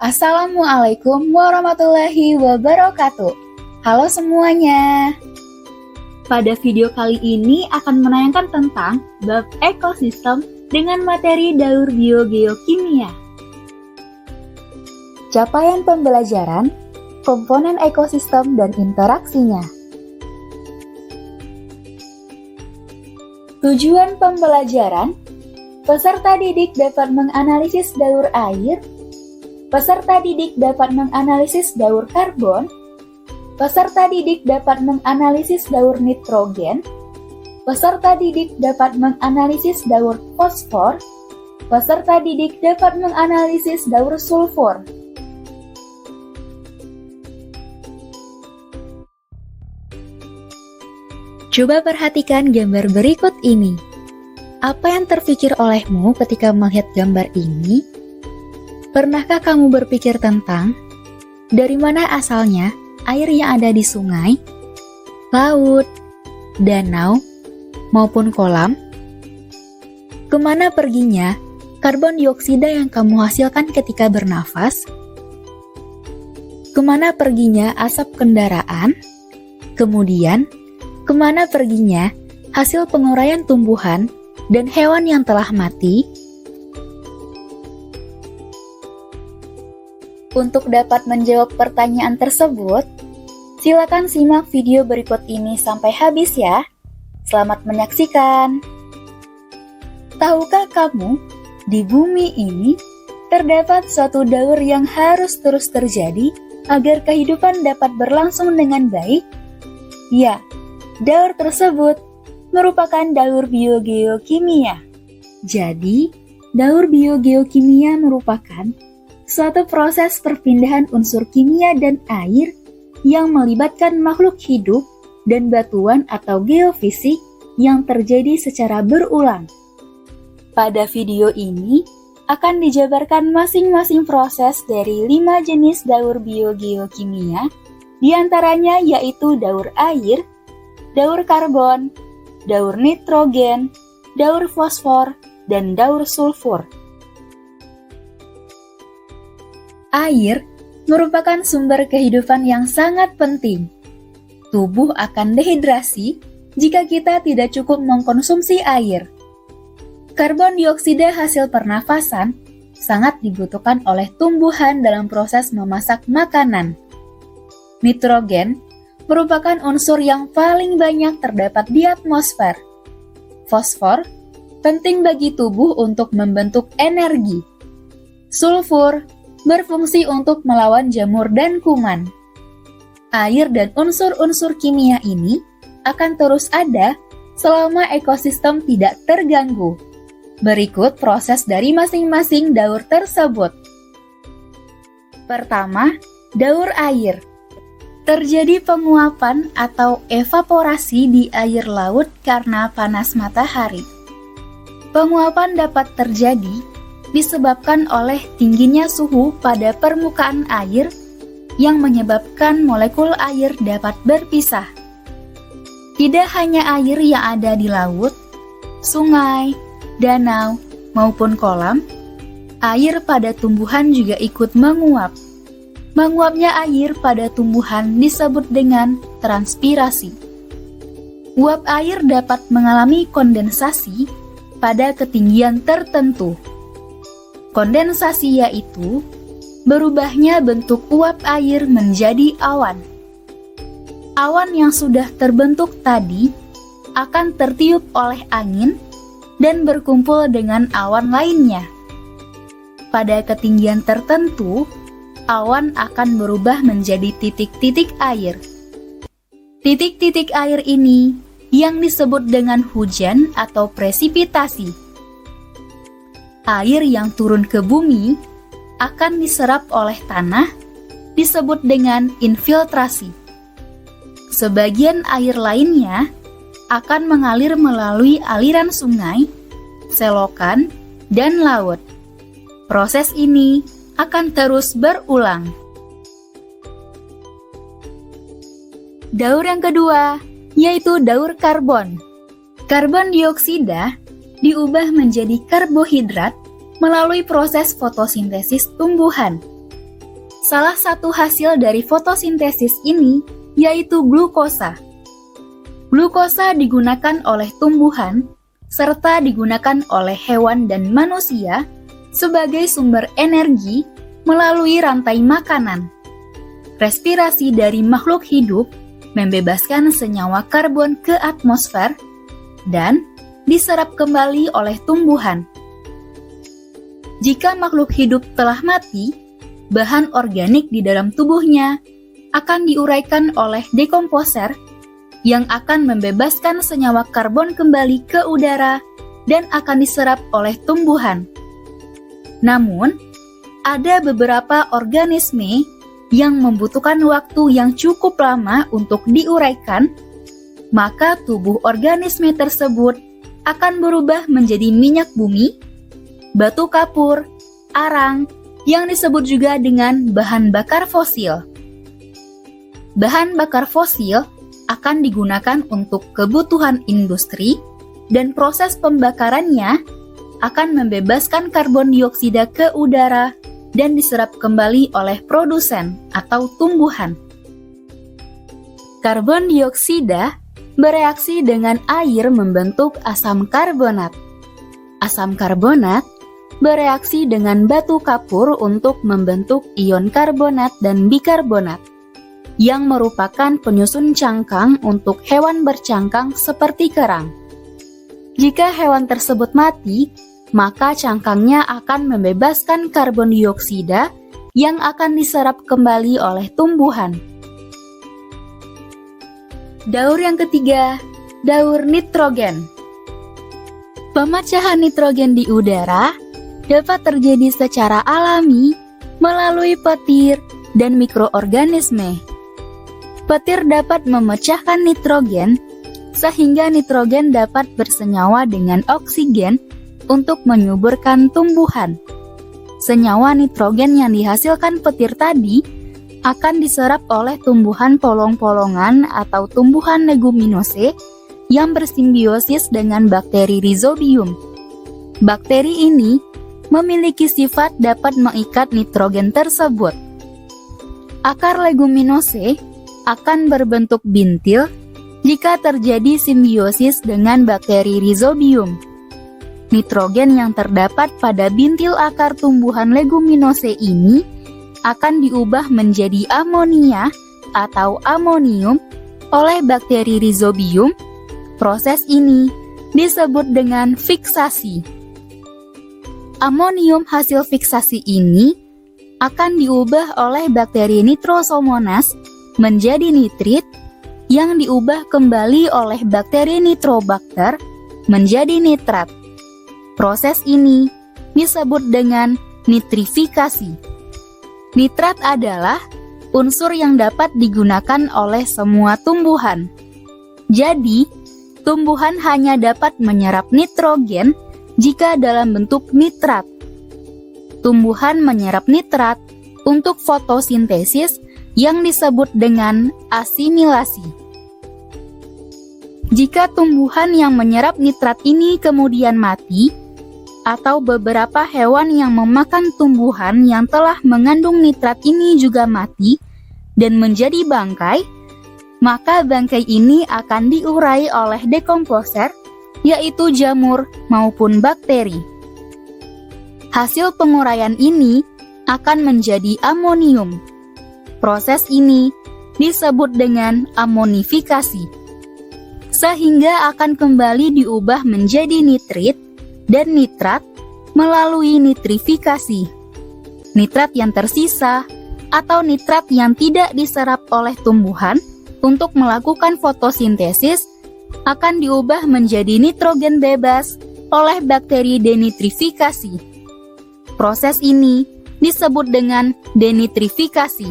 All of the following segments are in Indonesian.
Assalamualaikum warahmatullahi wabarakatuh. Halo semuanya. Pada video kali ini akan menayangkan tentang bab ekosistem dengan materi daur biogeokimia. Capaian pembelajaran, komponen ekosistem dan interaksinya. Tujuan pembelajaran, peserta didik dapat menganalisis daur air. Peserta didik dapat menganalisis daur karbon. Peserta didik dapat menganalisis daur nitrogen. Peserta didik dapat menganalisis daur fosfor. Peserta didik dapat menganalisis daur sulfur. Coba perhatikan gambar berikut ini. Apa yang terpikir olehmu ketika melihat gambar ini? Pernahkah kamu berpikir tentang dari mana asalnya air yang ada di sungai, laut, danau, maupun kolam? Kemana perginya karbon dioksida yang kamu hasilkan ketika bernafas? Kemana perginya asap kendaraan? Kemudian, kemana perginya hasil penguraian tumbuhan dan hewan yang telah mati? Untuk dapat menjawab pertanyaan tersebut, silakan simak video berikut ini sampai habis ya. Selamat menyaksikan. Tahukah kamu, di bumi ini terdapat suatu daur yang harus terus terjadi agar kehidupan dapat berlangsung dengan baik? Ya, daur tersebut merupakan daur biogeokimia. Jadi, daur biogeokimia merupakan suatu proses perpindahan unsur kimia dan air yang melibatkan makhluk hidup dan batuan atau geofisik yang terjadi secara berulang. Pada video ini akan dijabarkan masing-masing proses dari 5 jenis daur biogeokimia, diantaranya yaitu daur air, daur karbon, daur nitrogen, daur fosfor, dan daur sulfur. Air merupakan sumber kehidupan yang sangat penting. Tubuh akan dehidrasi jika kita tidak cukup mengkonsumsi air. Karbon dioksida hasil pernafasan sangat dibutuhkan oleh tumbuhan dalam proses memasak makanan. Nitrogen merupakan unsur yang paling banyak terdapat di atmosfer. Fosfor penting bagi tubuh untuk membentuk energi. Sulfur berfungsi untuk melawan jamur dan kuman. Air dan unsur-unsur kimia ini akan terus ada selama ekosistem tidak terganggu. Berikut proses dari masing-masing daur tersebut. Pertama, daur air. Terjadi penguapan atau evaporasi di air laut karena panas matahari. Penguapan dapat terjadi disebabkan oleh tingginya suhu pada permukaan air yang menyebabkan molekul air dapat berpisah. Tidak hanya air yang ada di laut, sungai, danau, maupun kolam, air pada tumbuhan juga ikut menguap. Menguapnya air pada tumbuhan disebut dengan transpirasi. Uap air dapat mengalami kondensasi pada ketinggian tertentu. Kondensasi yaitu berubahnya bentuk uap air menjadi awan. Awan yang sudah terbentuk tadi akan tertiup oleh angin dan berkumpul dengan awan lainnya. Pada ketinggian tertentu, awan akan berubah menjadi titik-titik air. Titik-titik air ini yang disebut dengan hujan atau presipitasi. Air yang turun ke bumi akan diserap oleh tanah, disebut dengan infiltrasi. Sebagian air lainnya akan mengalir melalui aliran sungai, selokan, dan laut. Proses ini akan terus berulang. Daur yang kedua, yaitu daur karbon. Karbon dioksida diubah menjadi karbohidrat melalui proses fotosintesis tumbuhan. Salah satu hasil dari fotosintesis ini yaitu glukosa. Glukosa digunakan oleh tumbuhan serta digunakan oleh hewan dan manusia sebagai sumber energi melalui rantai makanan. Respirasi dari makhluk hidup membebaskan senyawa karbon ke atmosfer dan diserap kembali oleh tumbuhan. Jika makhluk hidup telah mati, bahan organik di dalam tubuhnya akan diuraikan oleh dekomposer yang akan membebaskan senyawa karbon kembali ke udara dan akan diserap oleh tumbuhan. Namun, ada beberapa organisme yang membutuhkan waktu yang cukup lama untuk diuraikan, maka tubuh organisme tersebut akan berubah menjadi minyak bumi, batu kapur, arang, yang disebut juga dengan bahan bakar fosil. Bahan bakar fosil akan digunakan untuk kebutuhan industri dan proses pembakarannya akan membebaskan karbon dioksida ke udara dan diserap kembali oleh produsen atau tumbuhan. Karbon dioksida bereaksi dengan air membentuk asam karbonat. Asam karbonat bereaksi dengan batu kapur untuk membentuk ion karbonat dan bikarbonat, yang merupakan penyusun cangkang untuk hewan bercangkang seperti kerang. Jika hewan tersebut mati, maka cangkangnya akan membebaskan karbon dioksida yang akan diserap kembali oleh tumbuhan. Daur yang ketiga, daur nitrogen. Pemecahan nitrogen di udara dapat terjadi secara alami melalui petir dan mikroorganisme. Petir dapat memecahkan nitrogen sehingga nitrogen dapat bersenyawa dengan oksigen untuk menyuburkan tumbuhan. Senyawa nitrogen yang dihasilkan petir tadi akan diserap oleh tumbuhan polong-polongan atau tumbuhan leguminose yang bersimbiosis dengan bakteri Rhizobium. Bakteri ini memiliki sifat dapat mengikat nitrogen tersebut. Akar leguminose akan berbentuk bintil jika terjadi simbiosis dengan bakteri Rhizobium. Nitrogen yang terdapat pada bintil akar tumbuhan leguminose ini akan diubah menjadi amonia atau amonium oleh bakteri Rhizobium. Proses ini disebut dengan fiksasi. Amonium hasil fiksasi ini akan diubah oleh bakteri Nitrosomonas menjadi nitrit yang diubah kembali oleh bakteri Nitrobacter menjadi nitrat. Proses ini disebut dengan nitrifikasi. Nitrat adalah unsur yang dapat digunakan oleh semua tumbuhan. Jadi, tumbuhan hanya dapat menyerap nitrogen jika dalam bentuk nitrat. Tumbuhan menyerap nitrat untuk fotosintesis yang disebut dengan asimilasi. Jika tumbuhan yang menyerap nitrat ini kemudian mati, atau beberapa hewan yang memakan tumbuhan yang telah mengandung nitrat ini juga mati dan menjadi bangkai, maka bangkai ini akan diurai oleh dekomposer, yaitu jamur maupun bakteri. Hasil penguraian ini akan menjadi amonium. Proses ini disebut dengan amonifikasi, sehingga akan kembali diubah menjadi nitrit dan nitrat melalui nitrifikasi. Nitrat yang tersisa atau nitrat yang tidak diserap oleh tumbuhan untuk melakukan fotosintesis akan diubah menjadi nitrogen bebas oleh bakteri denitrifikasi. Proses ini disebut dengan denitrifikasi.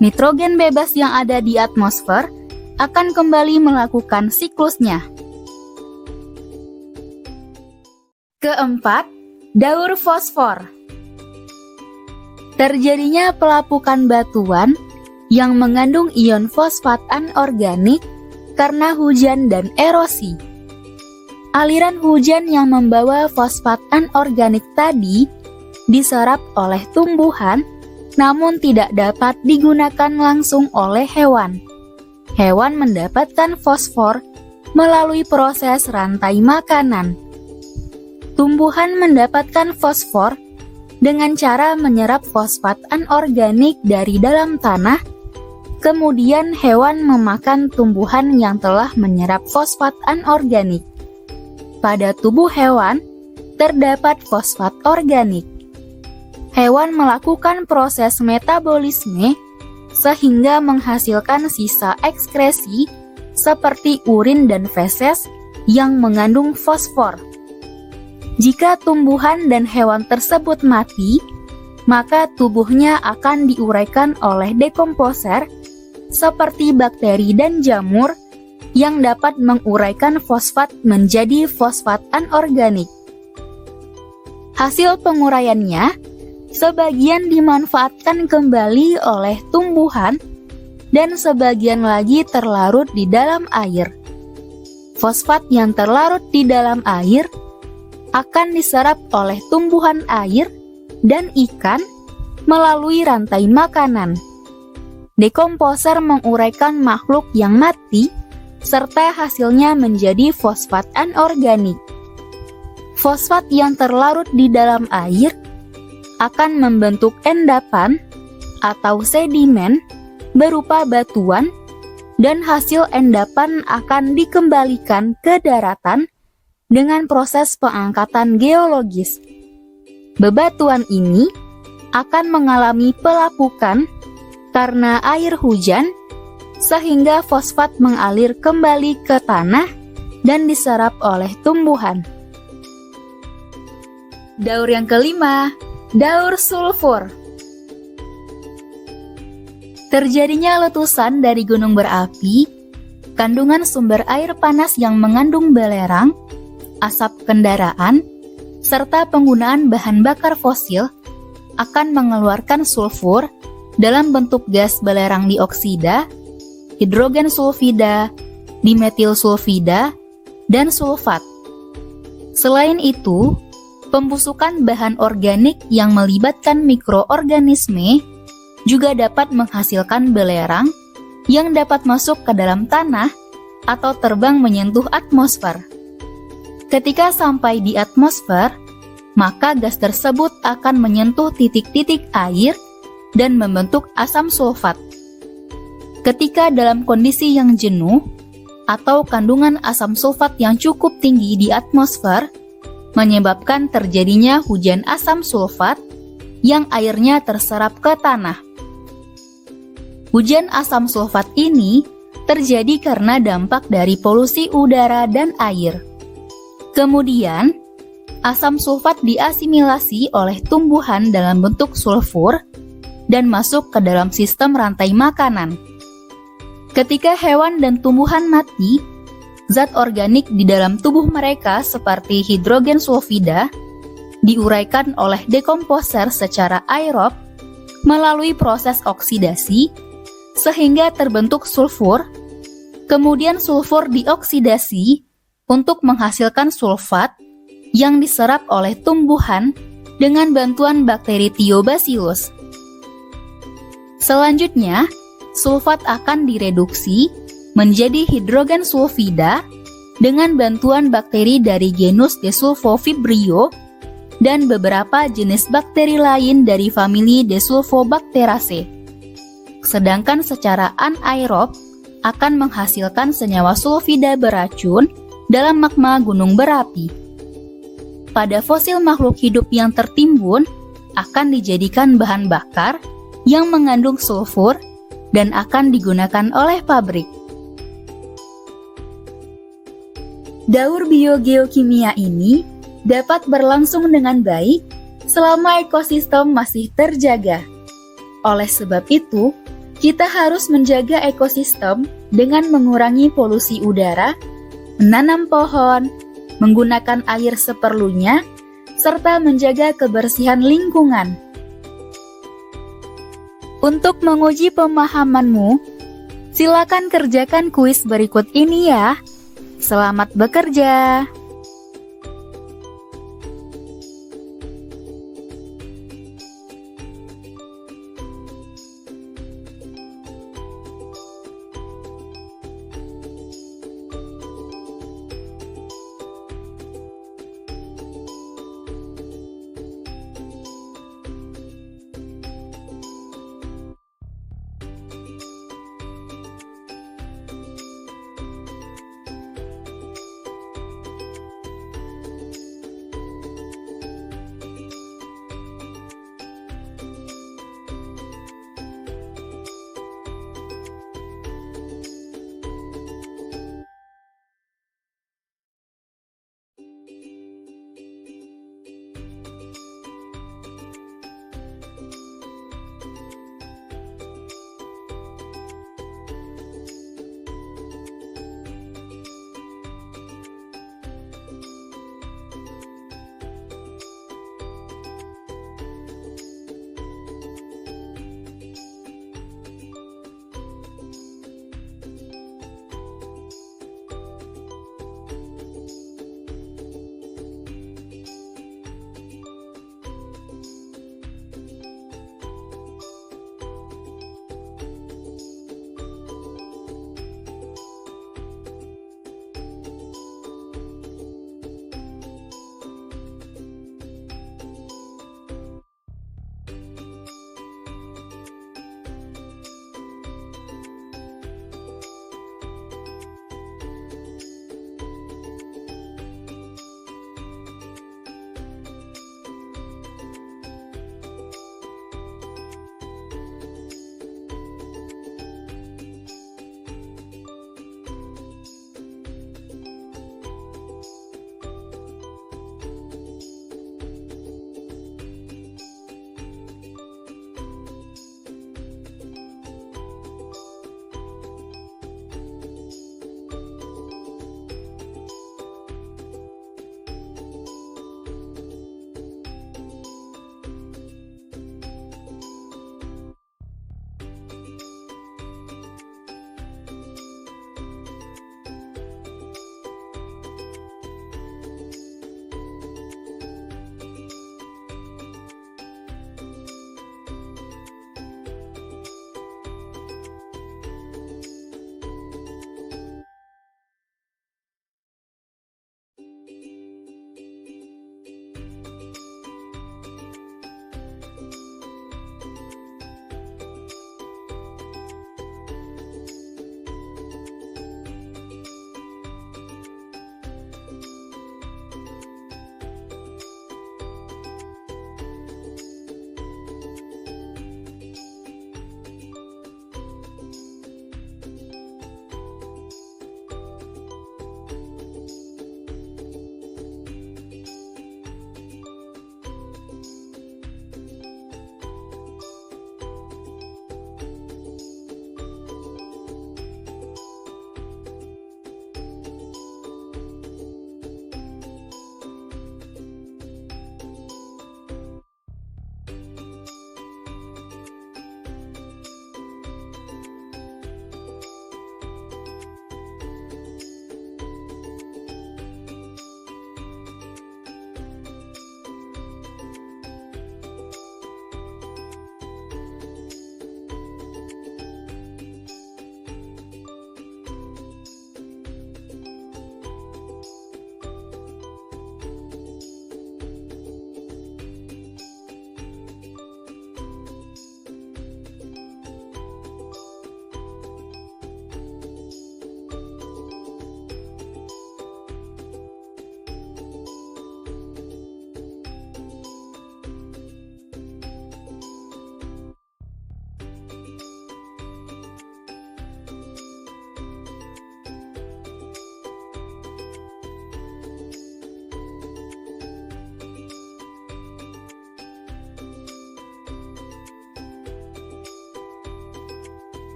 Nitrogen bebas yang ada di atmosfer akan kembali melakukan siklusnya. Keempat, daur fosfor. Terjadinya pelapukan batuan yang mengandung ion fosfat anorganik karena hujan dan erosi. Aliran hujan yang membawa fosfat anorganik tadi diserap oleh tumbuhan namun tidak dapat digunakan langsung oleh hewan. Hewan mendapatkan fosfor melalui proses rantai makanan. Tumbuhan mendapatkan fosfor dengan cara menyerap fosfat anorganik dari dalam tanah, kemudian hewan memakan tumbuhan yang telah menyerap fosfat anorganik. Pada tubuh hewan, terdapat fosfat organik. Hewan melakukan proses metabolisme sehingga menghasilkan sisa ekskresi seperti urin dan feses yang mengandung fosfor. Jika tumbuhan dan hewan tersebut mati, maka tubuhnya akan diuraikan oleh dekomposer seperti bakteri dan jamur yang dapat menguraikan fosfat menjadi fosfat anorganik. Hasil penguraiannya sebagian dimanfaatkan kembali oleh tumbuhan dan sebagian lagi terlarut di dalam air. Fosfat yang terlarut di dalam air akan diserap oleh tumbuhan air dan ikan melalui rantai makanan. Dekomposer menguraikan makhluk yang mati serta hasilnya menjadi fosfat anorganik. Fosfat yang terlarut di dalam air akan membentuk endapan atau sedimen berupa batuan dan hasil endapan akan dikembalikan ke daratan dengan proses pengangkatan geologis. Bebatuan ini akan mengalami pelapukan karena air hujan sehingga fosfat mengalir kembali ke tanah dan diserap oleh tumbuhan. Daur yang kelima, daur sulfur. Terjadinya letusan dari gunung berapi, kandungan sumber air panas yang mengandung belerang, asap kendaraan, serta penggunaan bahan bakar fosil akan mengeluarkan sulfur dalam bentuk gas belerang dioksida, hidrogen sulfida, dimetil sulfida, dan sulfat. Selain itu, pembusukan bahan organik yang melibatkan mikroorganisme juga dapat menghasilkan belerang yang dapat masuk ke dalam tanah atau terbang menyentuh atmosfer. Ketika sampai di atmosfer, maka gas tersebut akan menyentuh titik-titik air dan membentuk asam sulfat. Ketika dalam kondisi yang jenuh atau kandungan asam sulfat yang cukup tinggi di atmosfer, menyebabkan terjadinya hujan asam sulfat yang airnya terserap ke tanah. Hujan asam sulfat ini terjadi karena dampak dari polusi udara dan air. Kemudian, asam sulfat diasimilasi oleh tumbuhan dalam bentuk sulfur dan masuk ke dalam sistem rantai makanan. Ketika hewan dan tumbuhan mati, zat organik di dalam tubuh mereka seperti hidrogen sulfida diuraikan oleh dekomposer secara aerob melalui proses oksidasi sehingga terbentuk sulfur. Kemudian sulfur dioksidasi untuk menghasilkan sulfat yang diserap oleh tumbuhan dengan bantuan bakteri Thiobacillus. Selanjutnya, sulfat akan direduksi menjadi hidrogen sulfida dengan bantuan bakteri dari genus Desulfovibrio dan beberapa jenis bakteri lain dari famili Desulfobacteraceae. Sedangkan secara anaerob akan menghasilkan senyawa sulfida beracun dalam magma gunung berapi. Pada fosil makhluk hidup yang tertimbun akan dijadikan bahan bakar yang mengandung sulfur dan akan digunakan oleh pabrik. Daur biogeokimia ini dapat berlangsung dengan baik selama ekosistem masih terjaga. Oleh sebab itu, kita harus menjaga ekosistem dengan mengurangi polusi udara, menanam pohon, menggunakan air seperlunya, serta menjaga kebersihan lingkungan. Untuk menguji pemahamanmu, silakan kerjakan kuis berikut ini ya. Selamat bekerja!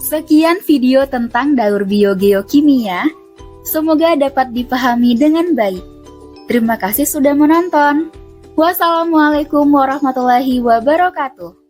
Sekian video tentang daur biogeokimia. Semoga dapat dipahami dengan baik. Terima kasih sudah menonton. Wassalamualaikum warahmatullahi wabarakatuh.